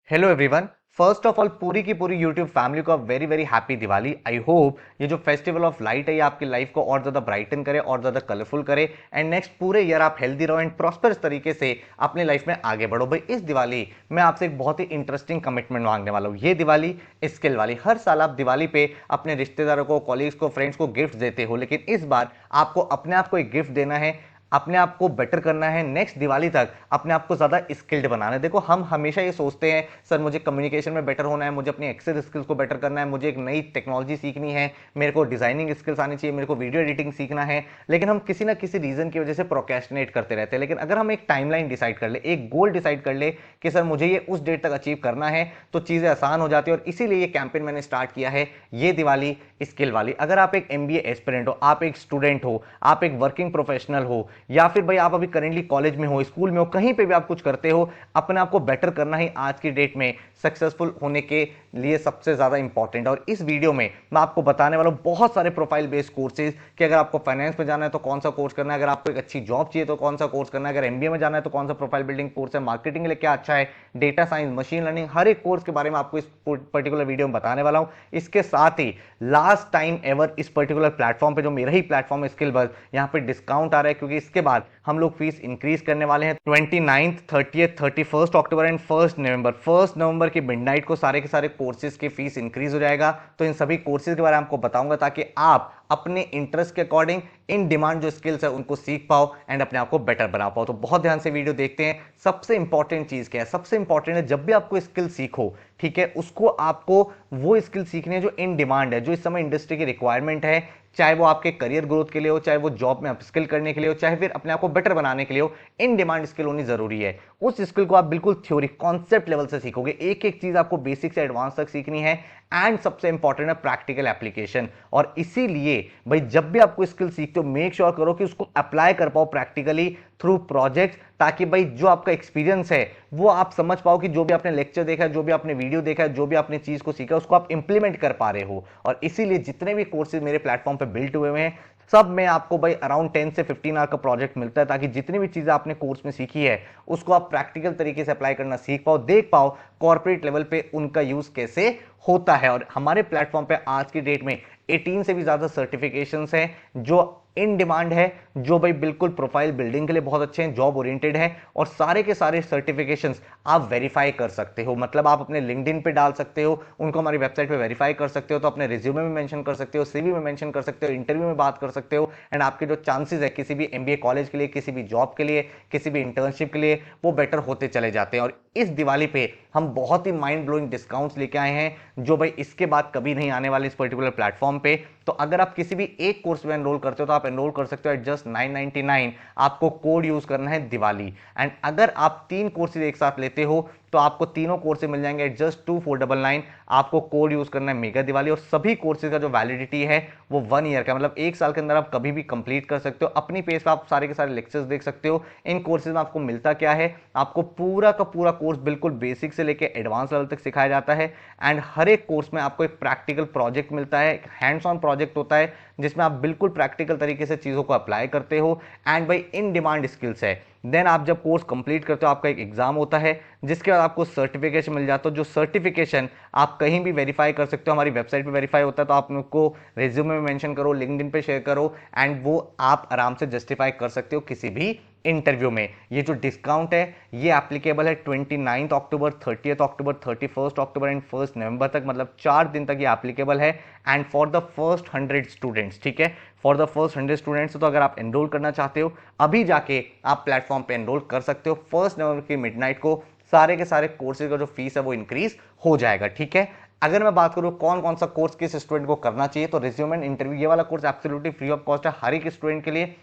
Hello everyone. First of all पूरी की पूरी यूट्यूब फैमिली को very very happy Diwali. I hope ये जो फेस्टिवल ऑफ लाइट है ये आपकी लाइफ को और ज़्यादा ब्राइटन करे और ज़्यादा कलरफुल करे एंड नेक्स्ट पूरे ईयर आप हेल्दी रहो एंड प्रॉस्परस तरीके से अपनी लाइफ में आगे बढ़ो। भाई इस दिवाली मैं आपसे एक बहुत ही इंटरेस्टिंग कमिटमेंट मांगने वाला हूँ। ये दिवाली स्किल वाली। हर साल आप दिवाली पे अपने रिश्तेदारों को, कॉलीग्स को, फ्रेंड्स को गिफ्ट देते हो, लेकिन इस बार आपको अपने आप को एक गिफ्ट देना है, अपने आप को बेटर करना है। नेक्स्ट दिवाली तक अपने आप को ज़्यादा स्किल्ड बनाना है। देखो हम हमेशा ये सोचते हैं सर मुझे कम्युनिकेशन में बेटर होना है, मुझे अपनी एक्सेल स्किल्स को बेटर करना है, मुझे एक नई टेक्नोलॉजी सीखनी है, मेरे को डिजाइनिंग स्किल्स आनी चाहिए, मेरे को वीडियो एडिटिंग सीखना है, लेकिन हम किसी ना किसी रीजन की वजह से प्रोक्रेस्टिनेट करते रहते हैं। लेकिन अगर हम एक टाइमलाइन डिसाइड कर ले, एक गोल डिसाइड कर ले कि सर मुझे ये उस डेट तक अचीव करना है, तो चीज़ें आसान हो जाती है। और इसीलिए ये कैंपेन मैंने स्टार्ट किया है, ये दिवाली स्किल वाली। अगर आप एक एमबीए एस्पिरेंट हो, आप एक स्टूडेंट हो, आप एक वर्किंग प्रोफेशनल हो, या फिर भाई आप अभी करेंटली कॉलेज में हो, स्कूल में हो, कहीं पे भी आप कुछ करते हो, अपने आप को बेटर करना ही आज की डेट में सक्सेसफुल होने के लिए सबसे ज्यादा इंपॉर्टेंट है। और इस वीडियो में मैं आपको बताने वाला हूं बहुत सारे प्रोफाइल बेस्ड कोर्सेज कि अगर आपको फाइनेंस में जाना है तो कौन सा कोर्स करना है, अगर आपको एक अच्छी जॉब चाहिए तो कौन सा कोर्स करना है, अगर एमबीए में जाना है तो कौन सा प्रोफाइल बिल्डिंग कोर्स है, मार्केटिंग के लिए क्या अच्छा है, डेटा साइंस, मशीन लर्निंग, हर एक कोर्स के बारे में आपको इस पर्टिकुलर वीडियो में बताने वाला हूं। इसके साथ ही लास्ट टाइम एवर इस पर्टिकुलर प्लेटफॉर्म पे, जो मेरा ही प्लेटफॉर्म है स्किल बज़, यहां पे डिस्काउंट आ रहा है क्योंकि इसके बाद हम लोग फीस इंक्रीज करने वाले हैं 29th, 30th, 31st October and 1st November. 1st नवंबर की मिडनाइट को सारे के सारे कोर्सेज की फीस इंक्रीज हो जाएगा। तो इन सभी कोर्सेज के बारे में आपको बताऊंगा ताकि आप अपने इंटरेस्ट के अकॉर्डिंग इन डिमांड जो स्किल्स है उनको सीख पाओ एंड अपने आप को बेटर बना पाओ। तो बहुत ध्यान से वीडियो देखते हैं। सबसे इंपॉर्टेंट चीज क्या है? सबसे इंपॉर्टेंट है जब भी आपको स्किल सीखो, ठीक है, उसको आपको वो स्किल सीखनी है जो इन डिमांड है, जो इस समय इंडस्ट्री की रिक्वायरमेंट है, चाहे वो आपके करियर ग्रोथ के लिए हो, चाहे वो जॉब में अपस्किल करने के लिए हो, चाहे फिर अपने आप को बेटर बनाने के लिए हो। इन डिमांड स्किल होनी जरूरी है। उस स्किल को आप बिल्कुल थ्योरी कॉन्सेप्ट लेवल से सीखोगे, एक एक चीज आपको बेसिक से एडवांस तक सीखनी है एंड सबसे इंपॉर्टेंट है प्रैक्टिकल एप्लीकेशन। और इसीलिए भाई जब भी आपको स्किल सीखते हो मेक श्योर करो कि उसको अप्लाई कर पाओ प्रैक्टिकली थ्रू प्रोजेक्ट, ताकि भाई जो आपका एक्सपीरियंस है वो आप समझ पाओ कि जो भी आपने लेक्चर देखा है, जो भी आपने वीडियो देखा है, जो भी आपने चीज को सीखा है उसको आप इंप्लीमेंट कर पा रहे हो। और इसीलिए जितने भी कोर्सेज मेरे प्लेटफॉर्म पे बिल्ट हुए हैं सब में आपको भाई अराउंड 10 से 15 आवर का प्रोजेक्ट मिलता है, ताकि जितनी भी चीजें आपने कोर्स में सीखी है उसको आप प्रैक्टिकल तरीके से अप्लाई करना सीख पाओ, देख पाओ कॉर्पोरेट लेवल पे उनका यूज कैसे होता है। और हमारे प्लेटफॉर्म पे आज की डेट में 18 से भी ज्यादा सर्टिफिकेशंस हैं जो इन डिमांड है, जो भाई बिल्कुल प्रोफाइल बिल्डिंग के लिए बहुत अच्छे हैं, जॉब ओरिएंटेड है। और सारे के सारे सर्टिफिकेशंस आप वेरीफाई कर सकते हो, मतलब आप अपने लिंक्डइन पे डाल सकते हो, उनको हमारी वेबसाइट पे वेरीफाई कर सकते हो, तो अपने रिज्यूमे में मेंशन कर सकते हो, सीवी में मेंशन कर सकते हो, इंटरव्यू में बात कर सकते हो एंड आपके जो चांसेस है किसी भी एमबीए कॉलेज के लिए, किसी भी जॉब के लिए, किसी भी इंटर्नशिप के लिए, वो बेटर होते चले जाते हैं। और इस दिवाली पे हम बहुत ही माइंड ब्लोइंग डिस्काउंट्स लेके आए हैं जो भाई इसके बाद कभी नहीं आने वाले इस पर्टिकुलर प्लेटफॉर्म पे। तो अगर आप किसी भी एक कोर्स में एनरोल करते हो तो आप एनरोल कर सकते हो एट जस्ट 999। आपको कोड यूज करना है दिवाली। एंड अगर आप 3 कोर्सेज एक साथ लेते हो तो आपको तीनों कोर्सेज मिल जाएंगे एट जस्ट 2499। आपको कोड यूज करना है मेगा दिवाली। और सभी कोर्सेज का जो वैलिडिटी है वो 1 ईयर का, मतलब 1 साल के अंदर आप कभी भी कंप्लीट कर सकते हो। अपनी पेज पे आप सारे के सारे लेक्चर्स देख सकते हो। इन कोर्सेज में आपको मिलता क्या है? आपको पूरा का पूरा कोर्स बिल्कुल बेसिक से लेकर एडवांस लेवल तक सिखाया जाता है एंड हर एक कोर्स में आपको एक प्रैक्टिकल प्रोजेक्ट मिलता है, हैंड्स ऑन प्रोजेक्ट होता है जिसमें आप बिल्कुल प्रैक्टिकल तरीके से चीजों को अप्लाई करते हो एंड भाई इन डिमांड स्किल्स है। देन आप जब कोर्स कंप्लीट करते हो आपका एक एग्जाम होता है जिसके बाद आपको सर्टिफिकेशन मिल जाता है। जो सर्टिफिकेशन आप कहीं भी वेरीफाई कर सकते हो, हमारी वेबसाइट पे वेरीफाई होता है, तो आप उसको रेज्यूमे में मेंशन करो, लिंक्डइन पे शेयर करो एंड वो आप आराम से जस्टिफाई कर सकते हो किसी भी इंटरव्यू में। ये जो डिस्काउंट है ये एप्लीकेबल है 29 अक्टूबर, 30 अक्टूबर, 31 अक्टूबर एंड 1 नवंबर तक, मतलब 4 दिन तक ये एप्लीकेबल है and for the first 100 students, ठीक है, फॉर द फर्स्ट 100 स्टूडेंट्स। तो अगर आप एनरोल करना चाहते हो अभी जाके आप प्लेटफॉर्म पे एनरोल कर सकते हो। 1 नवंबर की मिडनाइट को सारे के सारे कोर्सेज का जो फीस है वो इंक्रीज हो जाएगा, ठीक है। अगर मैं बात करूं कौन कौन सा कोर्स किस स्टूडेंट को करना चाहिए, तो रिज्यूम एंड इंटरव्यू ये वाला course absolutely free of cost है हर एक स्टूडेंट के लिए।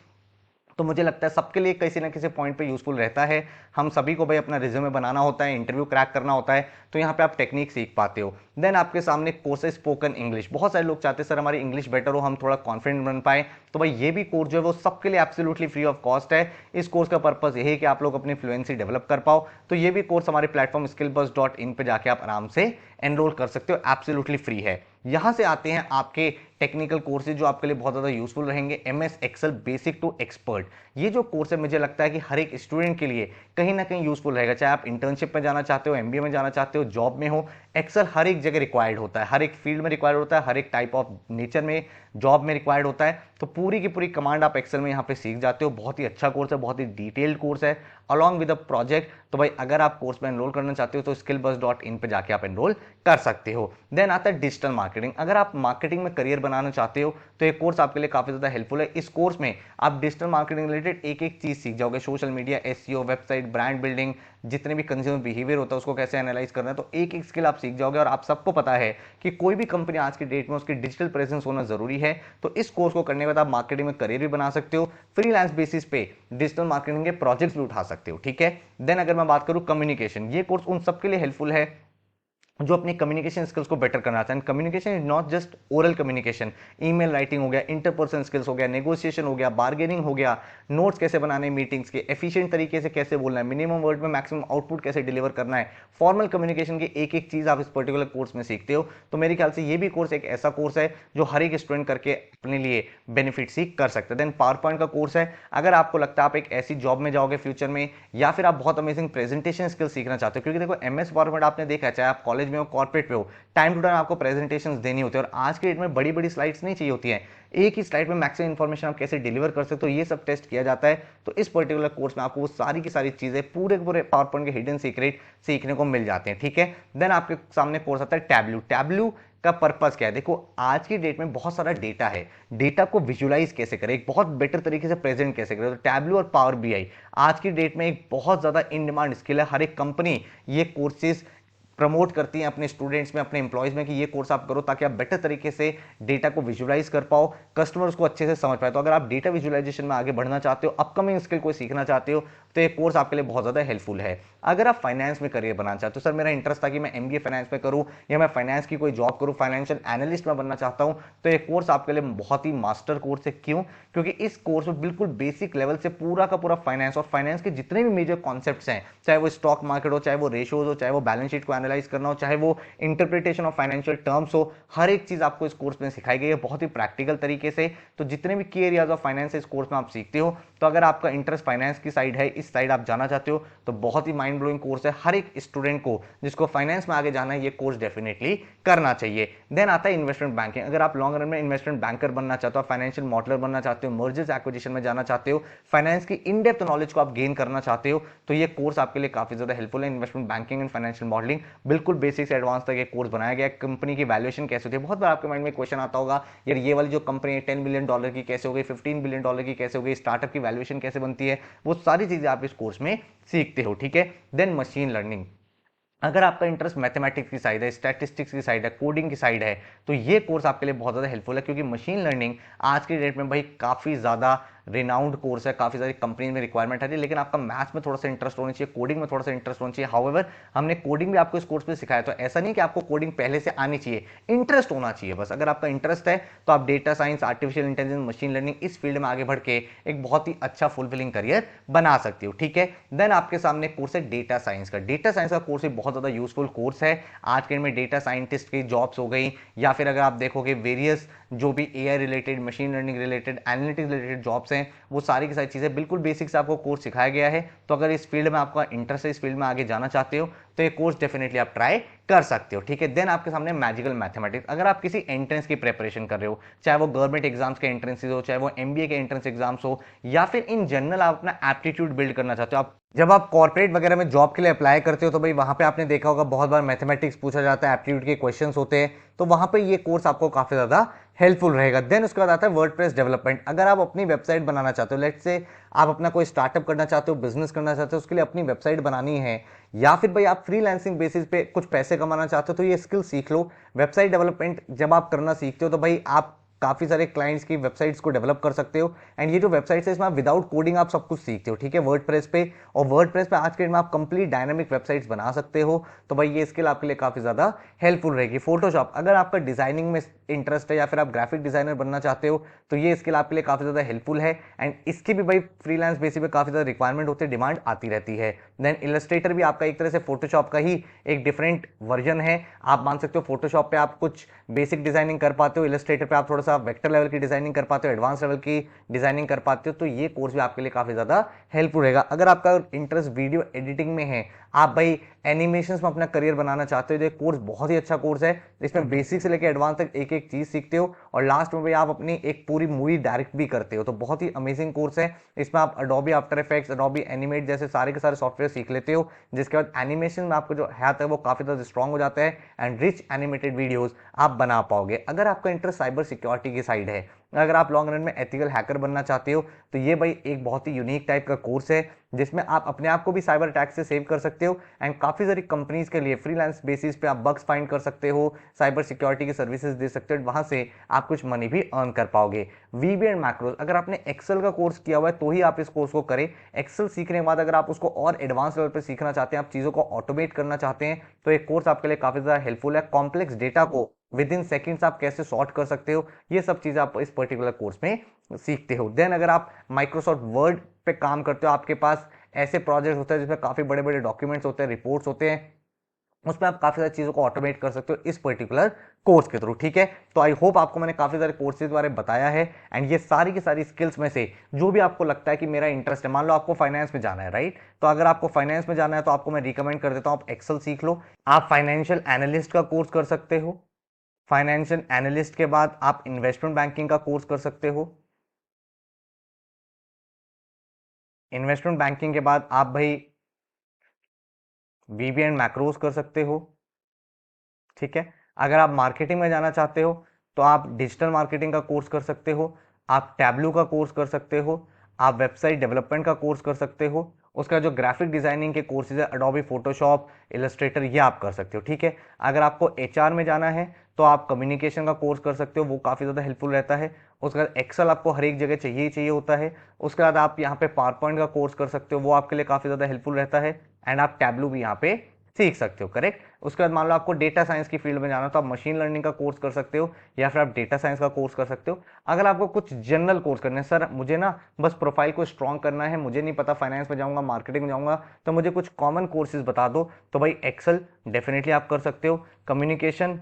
तो मुझे लगता है सबके लिए किसी ना किसी पॉइंट पे यूजफुल रहता है। हम सभी को भाई अपना रिज्यूमे बनाना होता है, इंटरव्यू क्रैक करना होता है, तो यहाँ पे आप टेक्निक सीख पाते हो। देन आपके सामने कोर्स है स्पोकन इंग्लिश। बहुत सारे लोग चाहते हैं सर हमारी इंग्लिश बेटर हो, हम थोड़ा कॉन्फिडेंट बन पाए, तो भाई ये भी कोर्स जो है वो सबके लिए एब्सोल्युटली फ्री ऑफ कॉस्ट है। इस कोर्स का पर्पस यही है कि आप लोग अपनी फ्लुएंसी डेवलप कर पाओ। तो ये भी कोर्स हमारे प्लेटफॉर्म skillbuzz.in पे जाके आप आराम से एनरोल कर सकते हो, एब्सोल्युटली फ्री है। यहां से आते हैं आपके टेक्निकल कोर्सेज जो आपके लिए बहुत ज़्यादा यूजफुल रहेंगे, MS Excel basic to expert. ये जो कोर्स है मुझे लगता है कि हर एक स्टूडेंट के लिए कहीं ना कहीं यूजफुल रहेगा, चाहे आप इंटर्नशिप में जाना चाहते हो, MBA में जाना चाहते हो, जॉब में हो। एक्सेल हर एक जगह रिक्वायर्ड होता है, हर एक फील्ड में रिक्वायर्ड होता है, हर एक टाइप ऑफ नेचर में जॉब में रिक्वायर्ड होता है। तो पूरी की पूरी कमांड आप एक्सेल में यहाँ पे सीख जाते हो। बहुत ही अच्छा कोर्स है, बहुत ही डिटेल्ड कोर्स है अलॉन्ग विद अ प्रोजेक्ट। तो भाई अगर आप कोर्स में एनरोल करना चाहते हो तो skillbuzz.in पे जाके आप एनरोल कर सकते हो। देन आता है डिजिटल मार्केटिंग। अगर आप मार्केटिंग में करियर बनाना चाहते हो तो ये कोर्स आपके लिए काफी ज्यादा हेल्पफुल है। इस कोर्स में आप डिजिटल मार्केटिंग रिलेटेड एक एक चीज सीख जाओगे, social media, SEO, website, brand building, जितने भी कंज्यूमर बिहेवियर होता है उसको कैसे एनालाइज करना है, तो एक एक स्किल आप सीख जाओगे। और आप सबको पता है कि कोई भी कंपनी आज की डेट में उसकी डिजिटल प्रेजेंस होना जरूरी है। तो इस कोर्स को करने के बाद आप मार्केटिंग में करियर भी बना सकते हो, फ्रीलांस बेसिस पे डिजिटल मार्केटिंग के प्रोजेक्ट्स भी उठा सकते हो। ठीक है। देन अगर मैं बात करूं कम्युनिकेशन, ये कोर्स उन सबके लिए हेल्पफुल है जो अपनी कम्युनिकेशन स्किल्स को बेटर करना चाहते हैं। Communication is not just oral communication, email writing हो गया, इंटरपर्सनल स्किल्स हो गया, नेगोशिएशन हो गया, बार्गेनिंग हो गया, नोट्स कैसे बनाने मीटिंग्स के, एफिशिएंट तरीके से कैसे बोलना है, मिनिमम वर्ड में मैक्सिमम आउटपुट कैसे डिलीवर करना है, फॉर्मल कम्युनिकेशन की एक एक चीज आप इस पर्टिकुलर कोर्स में सीखते हो। तो मेरे ख्याल से ये भी कोर्स एक ऐसा कोर्स है जो हर एक स्टूडेंट करके अपने लिए बेनिफिट सीख कर सकते हैं। देन पावर पॉइंट का कोर्स है। अगर आपको लगता है आप एक ऐसी जॉब में जाओगे फ्यूचर में, या फिर आप बहुत अमेजिंग प्रेजेंटेशन स्किल सीखना चाहते हो, क्योंकि देखो MS पावर पॉइंट आपने देखा है, चाहे आप कॉलेज में हो, कॉर्पोरेट में हो, टाइम टू टाइम आपको प्रेजेंटेशंस देनी होती है। और आज के डेट में बड़ी बड़ी स्लाइड्स नहीं चाहिए होती हैं, एक ही स्लाइड में मैक्सिमम इंफॉर्मेशन आप कैसे डिलीवर कर सकते हो ये सब टेस्ट किया जाता है। तो इस पर्टिकुलर कोर्स में आपको वो सारी की सारी चीजें पूरे पूरे पावर पॉइंट के हिडन सीक्रेट सीखने को मिल जाते हैं। ठीक है। देन आपके सामने कोर्स आता है टैबलू। टैबलू का पर्पस क्या है? देखो आज की डेट में बहुत सारा डेटा है, डेटा को विजुलाइज कैसे करें, एक बहुत बेटर तरीके से प्रेजेंट कैसे करें। तो टैबलू और पावर BI आज की डेट में एक बहुत ज्यादा इन डिमांड स्किल है। हर एक कंपनी ये कोर्सेज प्रमोट करती हैं अपने स्टूडेंट्स में, अपने एम्प्लॉयज में, कि ये कोर्स आप करो ताकि आप बेटर तरीके से डेटा को विजुलाइज कर पाओ, कस्टमर्स को अच्छे से समझ पाए। तो अगर आप डेटा विजुलाइजेशन में आगे बढ़ना चाहते हो, अपकमिंग स्किल को सीखना चाहते हो, तो ये कोर्स आपके लिए बहुत ज्यादा हेल्पफुल है। अगर आप फाइनेंस में करियर बनाना चाहते हो, सर मेरा इंटरेस्ट था कि मैं MBA फाइनेंस में करूं या मैं फाइनेंस की कोई जॉब करूं, फाइनेंशियल एनालिस्ट में बनना चाहता हूं, तो ये कोर्स आपके लिए बहुत ही मास्टर कोर्स है। क्यों? क्योंकि इस कोर्स में बिल्कुल बेसिक लेवल से पूरा का पूरा फाइनेंस और फाइनेंस के जितने भी मेजर कॉन्सेप्ट्स हैं, चाहे वो स्टॉक मार्केट हो, चाहे वो रेशियोज हो, चाहे वो बैलेंस शीट को एनालाइज करना हो, चाहे वो इंटरप्रिटेशन ऑफ फाइनेंशियल टर्म्स हो, हर एक चीज आपको इस कोर्स में सिखाई गई है बहुत ही प्रैक्टिकल तरीके से। तो जितने भी की एरियाज ऑफ फाइनेंस इस कोर्स में आप सीखते हो। तो अगर आपका इंटरेस्ट फाइनेंस की साइड है, इस साइड आप जाना चाहते हो, तो बहुत ही माइंड ब्लोइंग कोर्स है। हर एक स्टूडेंट को जिसको फाइनेंस में आगे जाना है, ये कोर्स डेफिनेटली करना चाहिए। देन आता है इन्वेस्टमेंट बैंकिंग। अगर आप लॉन्ग रन में इन्वेस्टमेंट बैंकर बनना चाहते हो, फाइनेंशियल मॉडलर बनना चाहते हो, मर्जर्स एक्विजिशन में जाना चाहते हो, फाइनेंस की इन डेप्थ नॉलेज को आप गेन करना चाहते हो, तो ये कोर्स आपके लिए काफी ज्यादा हेल्पफुल है। Investment banking and financial modelling बिल्कुल बेसिक से एडवांस तक ये कोर्स बनाया गया। कंपनी की वैल्यूएशन कैसे होती है, बहुत बार आपके माइंड में क्वेश्चन आता होगा, यार ये वाली जो कंपनी है $10 बिलियन की कैसे हो गई, $15 बिलियन की कैसे हो गई, स्टार्टअप की वैल्यूएशन कैसे बनती है, वो सारी चीजें आप इस कोर्स में सीखते हो। ठीक है। Then machine learning. अगर आपका इंटरेस्ट मैथमेटिक्स की साइड है, स्टैटिस्टिक्स की साइड है, कोडिंग की साइड है, तो ये कोर्स आपके लिए बहुत ज़्यादा हेल्पफुल है। क्योंकि मशीन लर्निंग आज की डेट में भाई काफ़ी ज़्यादा रिनाउंड कोर्स है, काफ़ी सारी कंपनी में रिक्वायरमेंट है। लेकिन आपका मैथ्स में थोड़ा सा इंटरेस्ट होना चाहिए, कोडिंग में थोड़ा सा इंटरेस्ट होना चाहिए। हाउएवर हमने कोडिंग भी आपको इस कोर्स में सिखाया, तो ऐसा नहीं कि आपको कोडिंग पहले से आनी चाहिए, इंटरेस्ट होना चाहिए बस। अगर आपका इंटरेस्ट है तो आप data science, artificial intelligence, machine learning इस फील्ड में आगे बढ़ के एक बहुत ही अच्छा फुलफिलिंग करियर बना सकते हो। ठीक है। देन आपके सामने कोर्स है डेटा साइंस का। डेटा साइंस का कोर्स भी बहुत ज़्यादा यूजफुल कोर्स है। आज के दिन में डेटा साइंटिस्ट की जॉब्स हो गई, या फिर अगर आप देखोगे वेरियस जो भी AI related, machine learning related, analytics related jobs हैं, वो सारी की सारी चीज़ें बिल्कुल बेसिक से आपको कोर्स सिखाया गया है। तो अगर इस फील्ड में आपका इंटरेस्ट है, इस फील्ड में आगे जाना चाहते हो, तो ये कोर्स डेफिनेटली आप ट्राई कर सकते हो। ठीक है। देन आपके सामने मैजिकल मैथमेटिक्स। अगर आप किसी एंट्रेंस की प्रिपरेशन कर रहे हो, चाहे वो गवर्नमेंट एग्जाम्स के एंट्रेंसेज हो, चाहे वो MBA के एंट्रेंस एग्जाम्स हो, या फिर इन जनरल आप अपना एप्टीट्यूड बिल्ड करना चाहते हो, आप जब आप कॉर्पोरेट वगैरह में जॉब के लिए अप्लाई करते हो, तो भाई वहां पे आपने देखा होगा बहुत बार मैथमेटिक्स पूछा जाता है, एप्टीट्यूड के क्वेश्चंस होते हैं, तो वहां पे ये कोर्स आपको काफी ज्यादा हेल्पफुल रहेगा। देन उसके बाद आता है वर्डप्रेस डेवलपमेंट। अगर आप अपनी वेबसाइट बनाना चाहते हो, लेट्स से आप अपना कोई स्टार्टअप करना चाहते हो, बिजनेस करना चाहते हो, उसके लिए अपनी वेबसाइट बनानी है, या फिर भाई आप फ्रीलांसिंग बेसिस पे कुछ पैसे कमाना चाहते हो, तो ये स्किल सीख लो। वेबसाइट डेवलपमेंट जब आप करना सीखते हो, तो भाई आप काफी सारे क्लाइंट्स की वेबसाइट्स को डेवलप कर सकते हो। एंड ये जो वेबसाइट्स है, इसमें आप विदाउट कोडिंग आप सब कुछ सीखते हो। ठीक है। वर्डप्रेस पे, और वर्डप्रेस पे आज के दिन में आप कंप्लीट डायनामिक वेबसाइट्स बना सकते हो। तो भाई ये स्किल आपके लिए काफी ज्यादा हेल्पफुल रहेगी। फोटोशॉप, अगर आपका डिजाइनिंग में इंटरेस्ट है या फिर आप ग्राफिक डिजाइनर बनना चाहते हो, तो ये स्किल आपके लिए काफी ज्यादा हेल्पफुल है। एंड इसकी भी भाई फ्रीलांस बेसिस पे काफी ज्यादा रिक्वायरमेंट होती है, डिमांड आती रहती है। देन इलस्ट्रेटर भी आपका एक तरह से फोटोशॉप का ही एक डिफरेंट वर्जन है। आप मान सकते हो फोटोशॉप पे आप कुछ बेसिक डिजाइनिंग कर पाते हो, इलस्ट्रेटर पे आप थोड़ा सा वेक्टर लेवल की डिजाइनिंग कर पाते हो, एडवांस लेवल की डिजाइनिंग कर पाते हो, तो ये कोर्स भी आपके लिए काफी ज्यादा हेल्पफुल रहेगा। अगर आपका इंटरेस्ट वीडियो एडिटिंग में है, आप भाई एनिमेशन में अपना करियर बनाना चाहते हो, तो ये कोर्स बहुत ही अच्छा कोर्स है। इसमें बेसिक से लेकर एडवांस तक एक एक चीज सीखते हो और लास्ट में भाई आप अपनी एक पूरी मूवी डायरेक्ट भी करते हो। तो बहुत ही अमेजिंग कोर्स है। इसमें आप Adobe after effects, Adobe animate जैसे सारे के सारे सॉफ्टवेयर सीख लेते हो, जिसके बाद एनिमेशन में आपको जो हाथ है वो काफी ज्यादा स्ट्रांग हो जाता है एंड रिच एनिमेटेड वीडियोस आप बना पाओगे। अगर आपका इंटरेस्ट साइबर सिक्योरिटी की साइड है, अगर आप लॉन्ग रन में एथिकल हैकर बनना चाहते हो, तो ये भाई एक बहुत ही यूनिक टाइप का कोर्स है, जिसमें आप अपने आप को भी साइबर अटैक से सेव कर सकते हो एंड काफी सारी कंपनीज के लिए फ्रीलांस बेसिस पे आप बग्स फाइंड कर सकते हो, साइबर सिक्योरिटी की सर्विसेज दे सकते हो, वहां से आप कुछ मनी भी अर्न कर पाओगे। वीबी एंड मैक्रोज, अगर आपने एक्सेल का कोर्स किया हुआ है तो ही आप इस कोर्स को करें। एक्सेल सीखने के बाद अगर आप उसको और एडवांस लेवल पर सीखना चाहते हैं, आप चीजों को ऑटोमेट करना चाहते हैं, तो एक कोर्स आपके लिए काफी ज्यादा हेल्पफुल है। कॉम्प्लेक्स डेटा को विद इन सेकेंड्स आप कैसे सॉर्ट कर सकते हो, ये सब चीजें आप इस पर्टिकुलर कोर्स में सीखते हो। देन अगर आप माइक्रोसॉफ्ट वर्ड पे काम करते हो, आपके पास ऐसे प्रोजेक्ट होते हैं जिसमें काफी बड़े बड़े डॉक्यूमेंट्स होते हैं, रिपोर्ट्स होते हैं, उसमें आप काफी सारी चीजों को ऑटोमेट कर सकते हो इस पर्टिकुलर कोर्स के थ्रू। ठीक है, तो आई होप आपको मैंने काफी सारे कोर्सेज के बारे में बताया है एंड ये सारी की सारी स्किल्स में से जो भी आपको लगता है कि मेरा इंटरेस्ट है, मान लो आपको फाइनेंस में जाना है, राइट, तो अगर आपको फाइनेंस में जाना है तो आपको मैं रिकमेंड कर देता हूं आप एक्सेल सीख लो। आप फाइनेंशियल एनालिस्ट का कोर्स कर सकते हो, फाइनेंशियल एनालिस्ट के बाद आप इन्वेस्टमेंट बैंकिंग का कोर्स कर सकते हो, इन्वेस्टमेंट बैंकिंग के बाद आप भाई वीबी एंड मैक्रोज कर सकते हो। ठीक है, अगर आप मार्केटिंग में जाना चाहते हो तो आप डिजिटल मार्केटिंग का कोर्स कर सकते हो, आप टैब्लू का कोर्स कर सकते हो, आप वेबसाइट डेवलपमेंट का कोर्स कर सकते हो, उसका जो ग्राफिक डिजाइनिंग के कोर्सेज है अडोबी फोटोशॉप, इलस्ट्रेटर, ये आप कर सकते हो। ठीक है, अगर आपको एचआर में जाना है तो आप कम्युनिकेशन का कोर्स कर सकते हो, वो काफ़ी ज़्यादा हेल्पफुल रहता है। उसके बाद एक्सेल आपको हर एक जगह चाहिए ही चाहिए होता है। उसके बाद आप यहाँ पे पावर पॉइंट का कोर्स कर सकते हो, वो आपके लिए काफ़ी ज़्यादा हेल्पफुल रहता है एंड आप टैब्लू भी यहाँ पे सीख सकते हो, करेक्ट। उसके बाद मान लो आपको डेटा साइंस की फील्ड में जाना तो आप मशीन लर्निंग का कोर्स कर सकते हो या फिर आप डेटा साइंस का कोर्स कर सकते हो। अगर आपको कुछ जनरल कोर्स करने हैं, सर मुझे ना बस प्रोफाइल को स्ट्रॉन्ग करना है, मुझे नहीं पता फाइनेंस में जाऊंगा मार्केटिंग में जाऊंगा, तो मुझे कुछ कॉमन कोर्सेज बता दो, तो भाई एक्सेल डेफिनेटली आप कर सकते हो, कम्युनिकेशन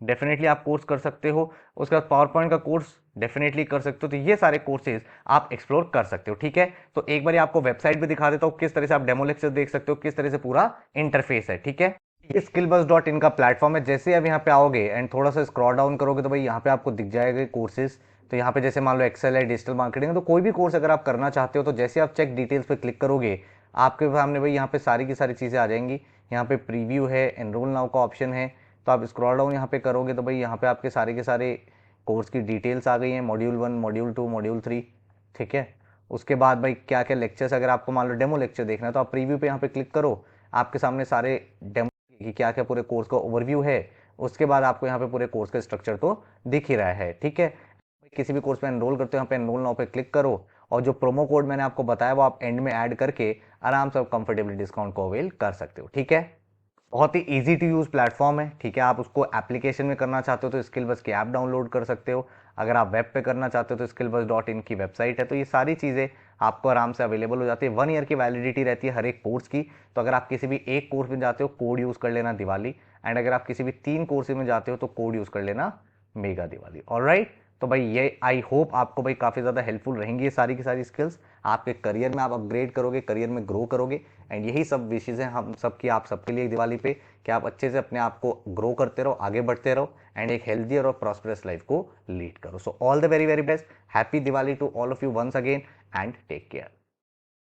डेफिनेटली आप कोर्स कर सकते हो, उसके बाद पावर पॉइंट का कोर्स डेफिनेटली कर सकते हो। तो ये सारे कोर्सेज आप एक्सप्लोर कर सकते हो। ठीक है, तो एक बार आपको वेबसाइट भी दिखा देता हूँ किस तरह से आप डेमो लेक्चर देख सकते हो, किस तरह से पूरा इंटरफेस है। ठीक है, ये skillbuzz.in का प्लेटफॉर्म है। जैसे आप यहाँ पे आओगे एंड थोड़ा सा स्क्रॉल डाउन करोगे तो भाई यहाँ पे आपको दिख जाएगा कोर्सेज। तो यहाँ पे जैसे मान लो एक्सेल है, डिजिटल मार्केटिंग है, तो कोई भी कोर्स अगर आप करना चाहते हो तो जैसे आप चेक डिटेल्स पे क्लिक करोगे आपके सामने भाई यहाँ पे सारी की सारी चीज़ें आ जाएंगी। यहाँ पे प्रीव्यू है, एनरोल नाउ का ऑप्शन है, तो आप स्क्रॉल डाउन यहाँ पे करोगे तो भाई यहाँ पे आपके सारे के सारे कोर्स की डिटेल्स आ गई हैं, मॉड्यूल 1, मॉड्यूल 2, मॉड्यूल 3। ठीक है, उसके बाद भाई क्या क्या लेक्चर्स, अगर आपको मान लो डेमो लेक्चर देखना है तो आप प्रीव्यू पे यहाँ पे क्लिक करो, आपके सामने सारे डेमो कि क्या क्या पूरे कोर्स का ओवरव्यू है। उसके बाद आपको यहाँ पे पूरे कोर्स का स्ट्रक्चर तो दिख ही रहा है। ठीक है, किसी भी कोर्स में एनरोल करते हो यहाँ पे एनरोल नाउ पे क्लिक करो और जो प्रोमो कोड मैंने आपको बताया वो आप एंड में ऐड करके आराम से कंफर्टेबली डिस्काउंट को अवेल कर सकते हो। ठीक है, बहुत ही इजी टू यूज प्लेटफॉर्म है। ठीक है, आप उसको एप्लीकेशन में करना चाहते हो तो स्किलबस की ऐप डाउनलोड कर सकते हो, अगर आप वेब पे करना चाहते हो तो skillbuzz.in की वेबसाइट है। तो ये सारी चीज़ें आपको आराम से अवेलेबल हो जाती है। 1 ईयर की वैलिडिटी रहती है हर एक कोर्स की। तो अगर आप किसी भी एक कोर्स में जाते हो कोड यूज़ कर लेना दिवाली, एंड अगर आप किसी भी 3 कोर्स में जाते हो तो कोड यूज़ कर लेना मेगा दिवाली। ऑलराइट, तो भाई ये आई होप आपको भाई काफ़ी ज़्यादा हेल्पफुल रहेंगी ये सारी की सारी स्किल्स। आपके करियर में आप अपग्रेड करोगे, करियर में ग्रो करोगे, एंड यही सब विशेष हैं हम सबकी, आप सबके लिए दिवाली पे, कि आप अच्छे से अपने आप को ग्रो करते रहो, आगे बढ़ते रहो एंड एक हेल्दी और प्रॉस्परस लाइफ को लीड करो। So all the very very best, happy Diwali to all of you once again and take care.